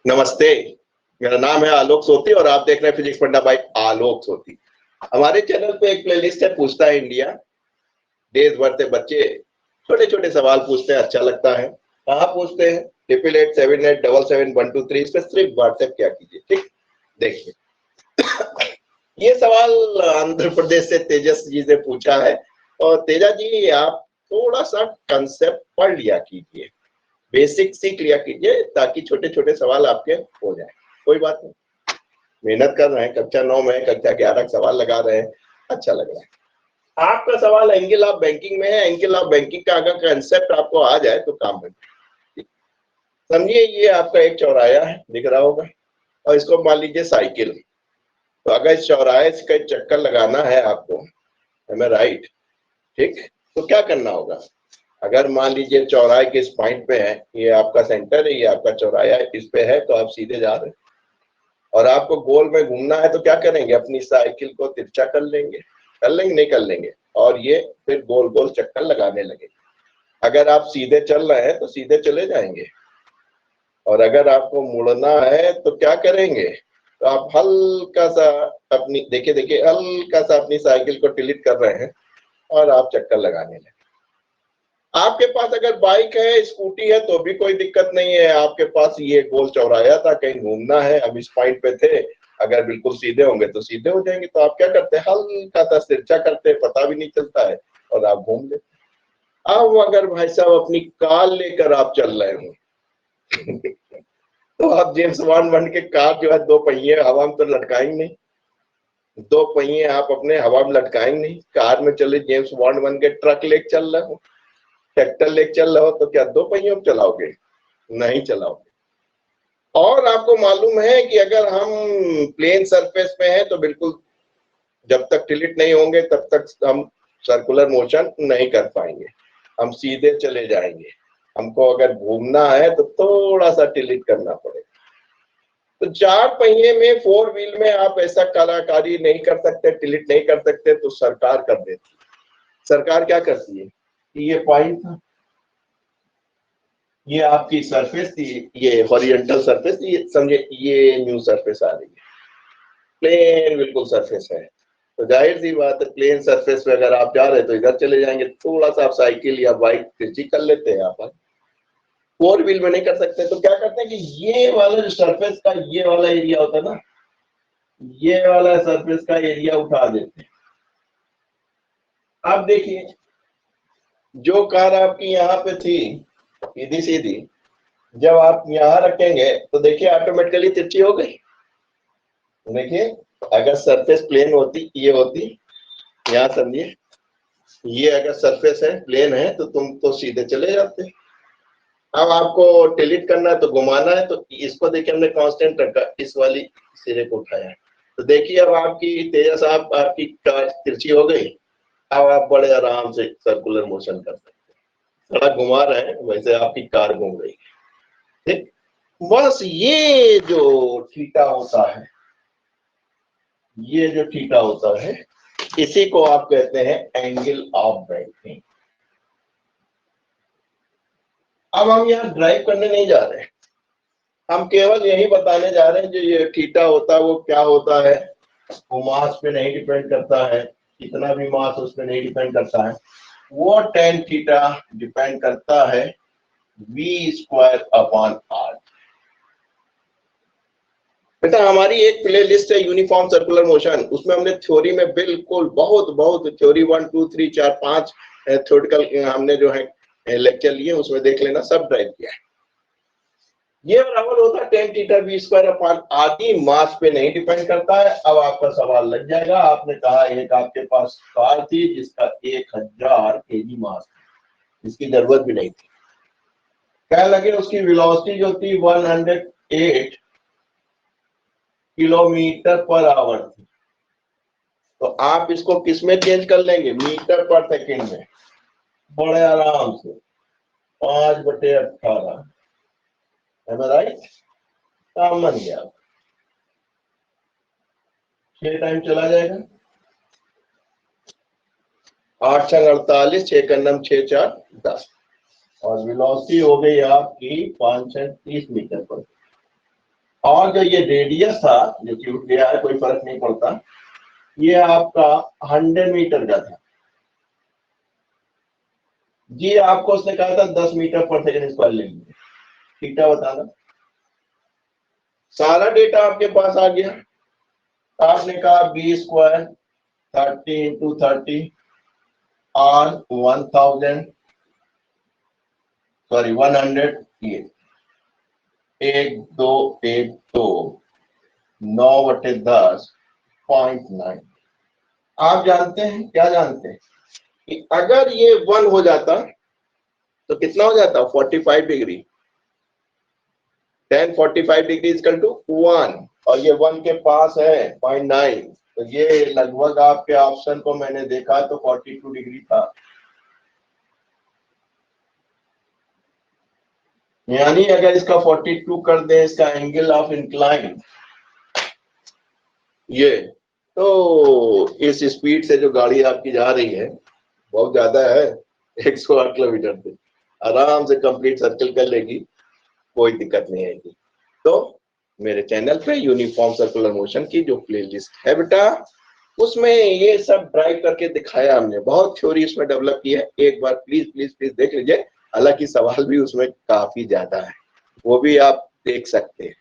नमस्ते, मेरा नाम है आलोक सोती और आप देख रहे हैं फिजिक्स पढ़ना बाय आलोक सोती। हमारे चैनल पे एक प्लेलिस्ट है पूछता है इंडिया। देश भर से बच्चे छोटे छोटे सवाल पूछते हैं, अच्छा लगता है। कहाँ पूछते हैं? 8887877123 इस पे सिर्फ व्हाट्सएप किया कीजिए, ठीक। देखिए ये सवाल आंध्र प्रदेश से तेजस जी से पूछा है। और तेजा जी, आप थोड़ा सा कंसेप्ट पढ़ लिया कीजिए, बेसिक सीख लिया कीजिए, ताकि छोटे छोटे सवाल आपके हो जाए। कोई बात नहीं, मेहनत कर रहे हैं, कक्षा 9 में कक्षा 11 सवाल लगा रहे हैं, अच्छा लग रहा है। आपका सवाल एंगल ऑफ बैंकिंग में है। एंगल ऑफ बैंकिंग का अगर कंसेप्ट आपको आ जाए तो काम में समझिए। ये आपका एक चौराहा है, दिख रहा होगा, और इसको मान लीजिए साइकिल। तो अगर इस चौराहे का चक्कर लगाना है आपको, am I right? ठीक, तो क्या करना होगा? अगर मान लीजिए चौराहे किस पॉइंट पे है, ये आपका सेंटर है, ये आपका चौराहा इस पे है, तो आप सीधे जा रहे हैं और आपको गोल में घूमना है, तो क्या करेंगे? अपनी साइकिल को तिरछा कर लेंगे, नहीं कर लेंगे, और ये फिर गोल गोल चक्कर लगाने लगे। अगर आप सीधे चल रहे हैं तो सीधे चले जाएंगे, और अगर आपको मुड़ना है तो क्या करेंगे? तो आप हल्का सा अपनी देखिए हल्का सा अपनी साइकिल को टिल्ट कर रहे हैं और आप चक्कर लगाने लगे। आपके पास अगर बाइक है, स्कूटी है, तो भी कोई दिक्कत नहीं है। आपके पास ये गोल चौराहा था, कहीं घूमना है, अब इस पॉइंट पे थे, अगर बिल्कुल सीधे होंगे तो सीधे हो जाएंगे। तो आप क्या करते हैं? हल्का सा तिरछा करते हैं, पता भी नहीं चलता है, और आप घूम लेते। अब अगर भाई साहब अपनी कार लेकर आप चल रहे हो तो आप जेम्स बॉन्ड बन के कार जो है, दो पहिए हवा में तो लटकाएंगे नहीं, दो पहिए आप अपने हवा में लटकाएंगे नहीं। कार में चले जेम्स बॉन्ड बन के, ट्रक लेके चल रहे हो, ट्रैक्टर लेके चल रहे हो, तो क्या दो पहियों में चलाओगे? नहीं चलाओगे। और आपको मालूम है कि अगर हम प्लेन सरफेस पे हैं तो बिल्कुल जब तक टिल्ट नहीं होंगे तब तक हम सर्कुलर मोशन नहीं कर पाएंगे, हम सीधे चले जाएंगे। हमको अगर घूमना है तो थोड़ा सा टिल्ट करना पड़ेगा। तो चार पहिए में, फोर व्हील में आप ऐसा कलाकारी नहीं कर सकते, टिल्ट नहीं कर सकते, तो सरकार कर देती है। सरकार क्या करती है कि ये पॉइंट था, ये आपकी सरफेस थी, ये हॉरिजॉन्टल सरफेस थी, समझे, ये न्यू सरफेस आ रही है, प्लेन बिल्कुल सरफेस है। तो जाहिर सी बात है, प्लेन सरफेस पे अगर आप जा रहे हैं तो इधर चले जाएंगे। थोड़ा सा आप साइकिल या बाइक तिरछी कर लेते हैं, आप फोर व्हील में नहीं कर सकते। तो क्या करते हैं कि ये वाला जो सरफेस का ये वाला एरिया होता है ना, ये वाला सरफेस का एरिया उठा देते हैं। अब देखिए, जो कार आपकी यहाँ पे थी सीधी सीधी, जब आप यहाँ रखेंगे तो देखिए ऑटोमेटिकली तिरछी हो गई। देखिए, अगर सरफेस प्लेन होती, ये होती, यहाँ समझिए, ये अगर सरफेस है, प्लेन है, तो तुम तो सीधे चले जाते। अब आपको टिल्ट करना है तो घुमाना है, तो इसको देखिए हमने कांस्टेंट रखा, इस वाली सिरे को उठाया, तो देखिए अब आपकी तेजस आपकी कार तिरछी हो गई। अब आप बड़े आराम से सर्कुलर मोशन कर सकते हैं, थोड़ा घुमा रहे हैं, वैसे आपकी कार घूम रही है, ठीक। बस ये जो थीटा होता है, ये जो थीटा होता है, इसी को आप कहते हैं एंगल ऑफ बैंकिंग। अब हम यहाँ ड्राइव करने नहीं जा रहे, हम केवल यही बताने जा रहे हैं जो ये थीटा होता है वो क्या होता है। वो मास पे नहीं डिपेंड करता है, कितना भी मास उस पर नहीं डिपेंड करता है, वो tan थीटा डिपेंड करता है v²/r। बेटा, हमारी एक प्ले लिस्ट है यूनिफॉर्म सर्कुलर मोशन, उसमें हमने थ्योरी में बिल्कुल बहुत थ्योरी 1 2 3 4 5 थ्योरेटिकल हमने जो है लेक्चर लिए, उसमें देख लेना, सब ड्राइव किया है। ये बराबर होता है tan थीटा v²/r, मास पे नहीं डिपेंड करता है। अब आपका सवाल लग जाएगा, आपने कहा एक आपके पास कार थी जिसका 1000 kg मास, जिसकी जरूरत भी नहीं थी, क्या लगे उसकी वेलोसिटी जो थी 108 किलोमीटर पर आवर थी। तो आप इसको किस में चेंज कर लेंगे? मीटर पर सेकेंड में, बड़े आराम से 5/18, है ना, राइट? काम बन गया, 6 टाइम चला जाएगा, 8 × 48, 6 × 6 = 10, और वेलोसिटी हो गई आपकी 530 मीटर पर। और जो ये रेडियस था जो कि उठ गया है, कोई फर्क नहीं पड़ता, ये आपका 100 मीटर का था। जी आपको उसने कहा था 10 मीटर पर सेकंड स्क्वायर लेंगे, थीटा बताना। सारा डेटा आपके पास आ गया। आपने कहा बी स्क्वायर 30 इंटू 30 और 1000 सॉरी 100 ये 1212 9/10.9। आप जानते हैं, क्या जानते हैं कि अगर ये 1 हो जाता तो कितना हो जाता, 45 डिग्री। 10 45 डिग्री इक्वल टू 1 और ये 1 के पास है 0.9, तो ये लगभग आपके ऑप्शन को मैंने देखा तो 42 डिग्री था। यानी अगर इसका 42 कर दें इसका एंगल ऑफ इंक्लाइन, ये तो इस स्पीड से जो गाड़ी आपकी जा रही है बहुत ज्यादा है, 108 किलोमीटर पे आराम से कंप्लीट सर्कल कर लेगी, कोई दिक्कत नहीं आएगी। तो मेरे चैनल पे यूनिफॉर्म सर्कुलर मोशन की जो प्लेलिस्ट है बेटा, उसमें ये सब ड्राइव करके दिखाया हमने, बहुत थ्योरी इसमें डेवलप की है। एक बार प्लीज प्लीज प्लीज देख लीजिए, हालांकि सवाल भी उसमें काफी ज्यादा है, वो भी आप देख सकते हैं।